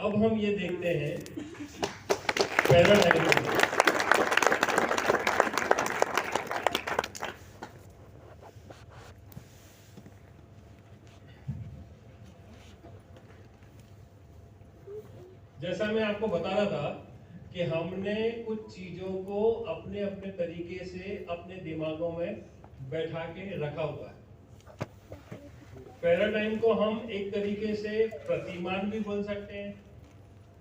अब हम ये देखते हैं पैराडाइम। जैसा मैं आपको बता रहा था कि हमने कुछ चीजों को अपने अपने तरीके से अपने दिमागों में बैठा के रखा हुआ है। पैराडाइम को हम एक तरीके से प्रतिमान भी बोल सकते हैं,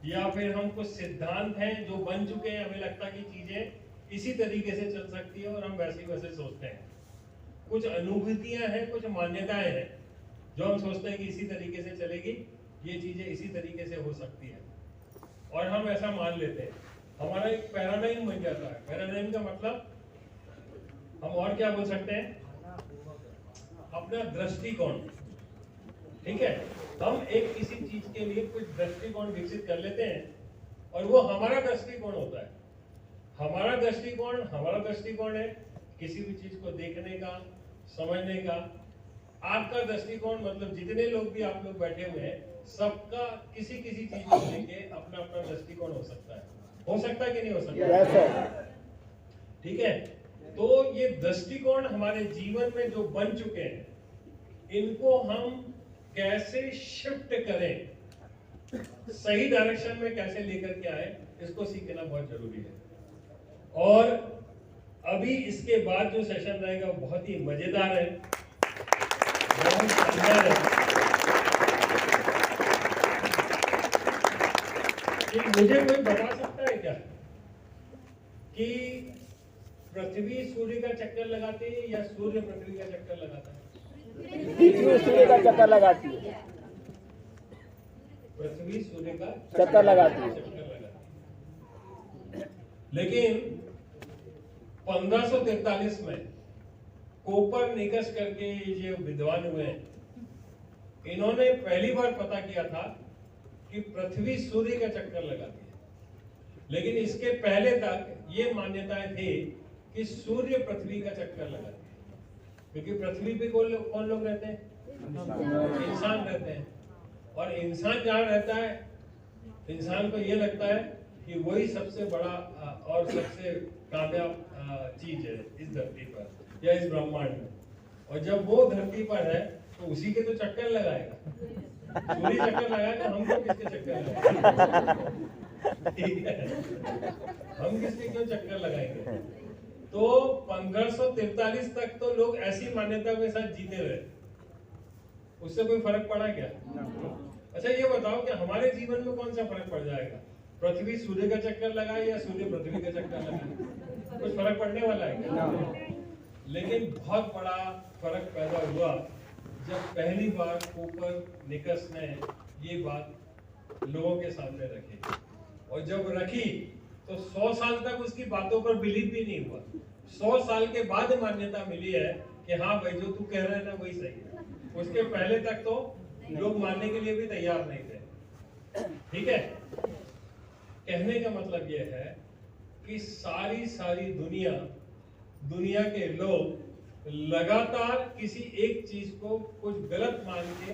या फिर हम कुछ सिद्धांत हैं जो बन चुके हैं, हमें लगता है कि चीजें इसी तरीके से चल सकती है और हम वैसे वैसे सोचते हैं। कुछ अनुभूतियां हैं, कुछ मान्यताएं हैं जो हम सोचते हैं कि इसी तरीके से चलेगी, ये चीजें इसी तरीके से हो सकती है और हम ऐसा मान लेते हैं। हमारा एक पैराडाइम बन जाता है। पैराडाइम का मतलब हम और क्या बोल सकते हैं, अपना दृष्टिकोण। ठीक है, हम एक किसी चीज के लिए कुछ दृष्टिकोण विकसित कर लेते हैं और वो हमारा दृष्टिकोण होता है। हमारा दृष्टिकोण है किसी भी चीज को देखने का, समझने का। आपका दृष्टिकोण मतलब जितने लोग भी आप लोग बैठे हुए हैं, सबका किसी किसी चीज को लेके अपना अपना दृष्टिकोण हो सकता है। हो सकता है कि नहीं हो सकता? ठीक है, तो ये दृष्टिकोण हमारे जीवन में जो बन चुके हैं, इनको हम कैसे शिफ्ट करें, सही डायरेक्शन में कैसे लेकर के आए, इसको सीखना बहुत जरूरी है। और अभी इसके बाद जो सेशन रहेगा वो बहुत ही मजेदार है, बहुत शानदार है। कि मुझे कोई बता सकता है क्या कि पृथ्वी सूर्य का चक्कर लगाती है या सूर्य पृथ्वी का चक्कर लगाता है? पृथ्वी सूर्य का चक्कर लगाती है। पृथ्वी सूर्य का चक्कर लगाती है। लेकिन 1543 में कोपरनिकस करके ये विद्वान हुए हैं, इन्होंने पहली बार पता किया था कि पृथ्वी सूर्य का चक्कर लगाती है। लेकिन इसके पहले तक ये मान्यताएं थी कि सूर्य पृथ्वी का चक्कर लगाती है, क्योंकि पृथ्वी पे कौन लोग रहते हैं? इंसान रहते हैं। और इंसान जहाँ रहता है, इंसान को ये लगता है कि वही सबसे बड़ा और सबसे कामयाब चीज है इस धरती पर या इस ब्रह्मांड में। और जब वो धरती पर है तो उसी के तो चक्कर लगाएगा। सूर्य चक्कर लगाएगा, हम तो किसके चक्कर लगाएंगे? ठीक है, हम किसके क्यों चक्कर लगाएंगे? तो 1543 तक तो लोग ऐसी मान्यता के साथ जीते रहे। उससे कोई फर्क पड़ा क्या? अच्छा ये बताओ कि हमारे जीवन में कौन सा फर्क पड़ जाएगा? पृथ्वी सूर्य का चक्कर लगाए या सूर्य पृथ्वी का चक्कर लगाए? कुछ फर्क पड़ने वाला है क्या? लेकिन बहुत बड़ा फर्क पैदा हुआ जब पहली बार कोपरनिकस ने ये बात लोगों के सामने रखी। और जब रखी तो 100 साल तक उसकी बातों पर बिलीव भी नहीं हुआ। 100 साल के बाद मान्यता मिली है कि हाँ भाई, जो तू कह रहा है ना वही सही है। उसके पहले तक तो लोग मानने के लिए भी तैयार नहीं थे। ठीक है, कहने का मतलब यह है कि सारी दुनिया के लोग लगातार किसी एक चीज को कुछ गलत मान के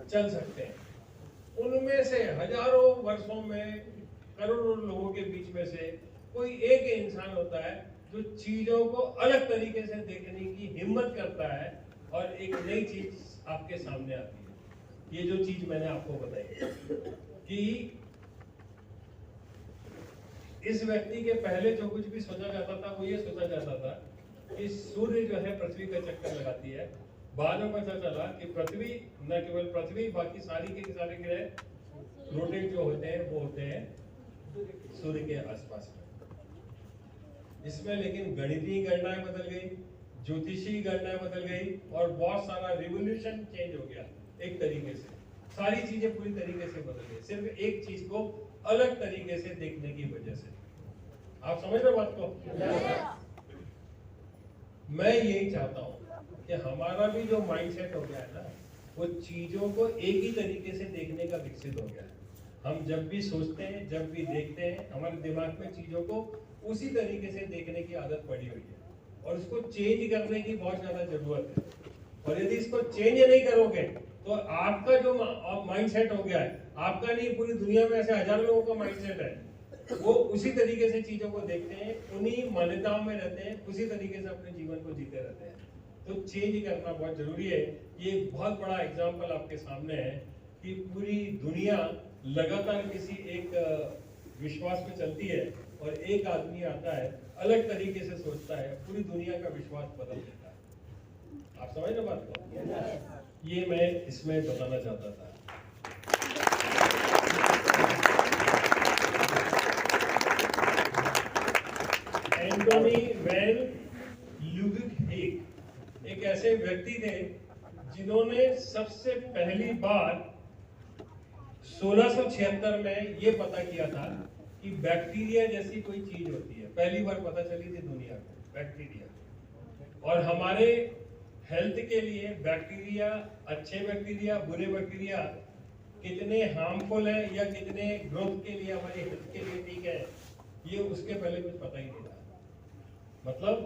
चल सकते हैं। उनमें से हजारों वर्षों में, करोड़ों लोगों के बीच में से कोई एक इंसान होता है जो चीजों को अलग तरीके से देखने की हिम्मत करता है और एक नई चीज आपके सामने आती है। ये जो चीज मैंने आपको बताई कि इस व्यक्ति के पहले जो कुछ भी सोचा जाता था वो ये सोचा जाता था कि सूर्य जो है पृथ्वी का चक्कर लगाती है। बाद में पता चला कि पृथ्वी, न केवल पृथ्वी, बाकी सारी के सारे ग्रह रोटेट जो होते हैं वो होते हैं सूर्य के आसपास में। इसमें लेकिन गणितीय गणनाएं बदल गई, ज्योतिषीय गणनाएं बदल गई और बहुत सारा रिवोल्यूशन चेंज हो गया। एक तरीके से सारी चीजें पूरी तरीके से बदल गई, सिर्फ एक चीज को अलग तरीके से देखने की वजह से। आप समझ रहे हो बात को? मैं यही चाहता हूं कि हमारा भी जो माइंडसेट हो गया है ना, वो चीजों को एक ही तरीके से देखने का विकसित हो गया है। हम जब भी सोचते हैं, जब भी देखते हैं, हमारे दिमाग में चीजों को उसी तरीके से देखने की आदत पड़ी हुई है और उसको चेंज करने की बहुत ज्यादा जरूरत है। और यदि इसको चेंज नहीं करोगे तो आपका जो माइंडसेट हो गया है, आपका नहीं, पूरी दुनिया में ऐसे हजारों लोगों का माइंडसेट है, वो उसी तरीके से चीजों को देखते हैं, उन्हीं मान्यताओं में रहते हैं, उसी तरीके से अपने जीवन को जीते रहते हैं। तो चेंज करना बहुत जरूरी है। ये एक बहुत बड़ा एग्जाम्पल आपके सामने है कि पूरी दुनिया लगातार किसी एक विश्वास पे चलती है और एक आदमी आता है, अलग तरीके से सोचता है, पूरी दुनिया का विश्वास बदल देता है। आप समझ रहे बात को? ये मैं इसमें बताना चाहता था। एंटोनी वैन ल्यूविक एक ऐसे व्यक्ति थे जिन्होंने सबसे पहली बार 1676 में ये पता किया था कि बैक्टीरिया जैसी कोई चीज होती है। पहली बार पता चली थी दुनिया को बैक्टीरिया। और हमारे हेल्थ के लिए बैक्टीरिया, अच्छे बैक्टीरिया, बुरे बैक्टीरिया कितने हार्मफुल है या कितने ग्रोथ के लिए, हमारी हेल्थ के लिए ठीक है, ये उसके पहले कुछ पता ही नहीं था। मतलब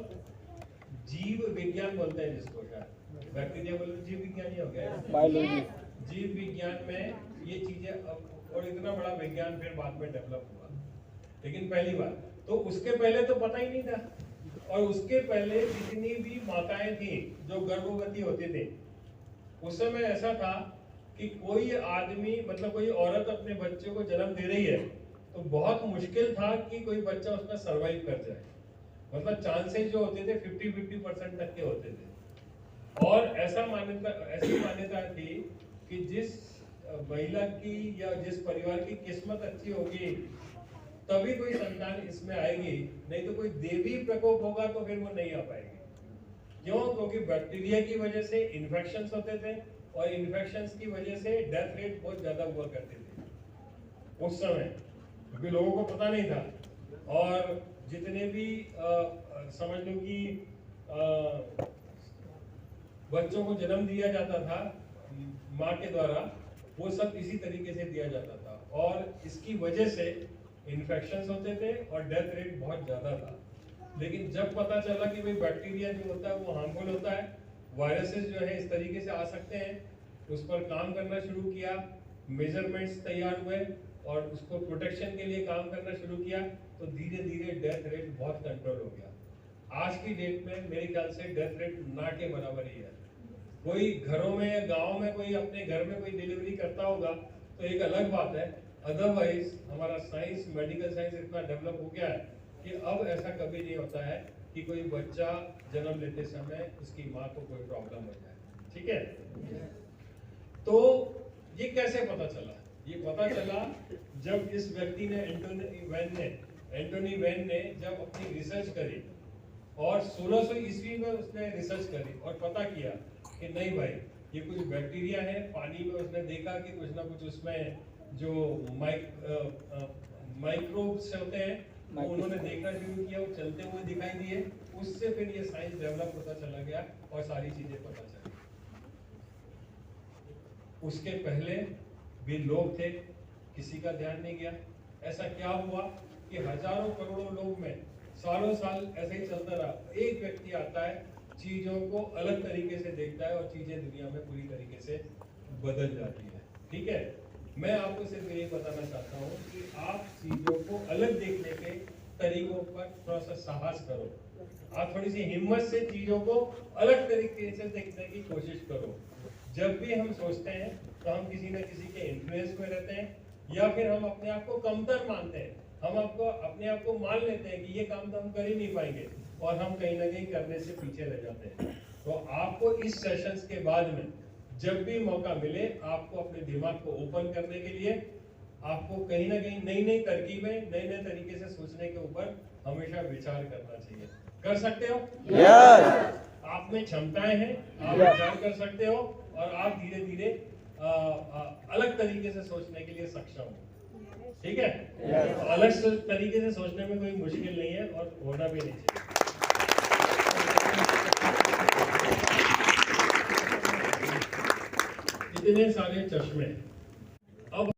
जीव विज्ञान बोलते हैं जिसको, शायद बैक्टीरिया बोलते हैं, जीव विज्ञान ही हो गया, बायोलॉजी। जीव विज्ञान में ये चीजें अब, और इतना बड़ा विज्ञान फिर बाद में डेवलप हुआ, लेकिन पहली बार तो उसके पहले तो पता ही नहीं था। और उसके पहले जितनी भी माताएं थी जो गर्भवती होते थे, उस समय ऐसा था कि कोई आदमी, मतलब कोई औरत अपने बच्चे को जन्म दे रही है तो बहुत मुश्किल था कि कोई बच्चा उसका सरवाइव कर जाए। मतलब चांसेस जो होते थे 50-50% तक के होते थे। और ऐसी मान्यता थी कि जिस महिला की या जिस परिवार की किस्मत अच्छी होगी तभी कोई संतान इसमें आएगी, नहीं तो कोई देवी प्रकोप होगा तो फिर वो नहीं आ पाएगी। क्यों? क्योंकि बैक्टीरिया की वजह से इन्फेक्शंस होते थे और इन्फेक्शंस की वजह से डेथ रेट बहुत ज्यादा हुआ करते थे उस समय, क्योंकि लोगों को पता नहीं था। और जितने भी समझ लो कि बच्चों को जन्म दिया जाता था माँ के द्वारा, वो सब इसी तरीके से दिया जाता था और इसकी वजह से इन्फेक्शंस होते थे और डेथ रेट बहुत ज्यादा था। लेकिन जब पता चला कि भाई बैक्टीरिया जो होता है वो हार्मफुल होता है, वायरसेस जो है इस तरीके से आ सकते हैं, उस पर काम करना शुरू किया, मेजरमेंट्स तैयार हुए और उसको प्रोटेक्शन के लिए काम करना शुरू किया, तो धीरे धीरे डेथ रेट बहुत कंट्रोल हो गया। आज की डेट में मेरे ख्याल से डेथ रेट ना के बराबर ही है। कोई घरों में या गाँव में कोई अपने घर में कोई डिलीवरी करता होगा तो एक अलग बात है, अदरवाइज हमारा साइंस, मेडिकल साइंस इतना डेवलप हो गया है कि अब ऐसा कभी नहीं होता है कि कोई बच्चा जन्म लेते समय उसकी माँ को कोई प्रॉब्लम हो जाए। ठीक है, तो ये कैसे पता चला? ये पता चला जब इस व्यक्ति ने एंटोनी वैन ने जब अपनी रिसर्च करी और 1600 ईस्वी में उसने रिसर्च करी और पता किया कि नहीं भाई ये कुछ बैक्टीरिया है। पानी में उसने देखा कि कुछ ना कुछ उसमें जो माइक्रोब्स होते हैं वो उन्होंने देखना शुरू किया, वो चलते हुए दिखाई दिए। उससे फिर ये साइंस डेवलप होता चला गया और सारी चीजें पता चली। उसके पहले भी लोग थे, किसी का ध्यान नहीं गया। ऐसा क्या हुआ कि हजारों करोड़ों लोग में सालों साल ऐसे ही चलता रहा। एक व्यक्ति आता है, चीजों को अलग तरीके से देखता है और चीजें दुनिया में पूरी तरीके से बदल जाती है। ठीक है, मैं आपको सिर्फ यही बताना चाहता हूँ कि आप चीजों को अलग देखने के तरीकों पर थोड़ा सा साहस करो। आप थोड़ी सी हिम्मत से चीजों को अलग तरीके से देखने की कोशिश करो। जब भी हम सोचते हैं तो हम किसी न किसी के इन्फ्लुएंस में रहते हैं या फिर हम अपने आप को कमतर मानते हैं। हम अपने आप को मान लेते हैं कि ये काम तो हम कर ही नहीं पाएंगे और हम कहीं ना कहीं करने से पीछे रह जाते हैं। तो आपको इस सेशंस के बाद में जब भी मौका मिले, आपको अपने दिमाग को ओपन करने के लिए आपको कहीं ना कहीं नई नई तरकीबें, नए नए तरीके से सोचने के ऊपर हमेशा विचार करना चाहिए। कर सकते हो? यस। आप में क्षमताएं हैं, आप विचार कर सकते हो और आप धीरे धीरे अलग तरीके से सोचने के लिए सक्षम हो। ठीक है, तो अलग तरीके से सोचने में कोई मुश्किल नहीं है और होना भी नहीं चाहिए। इतने सारे चश्मे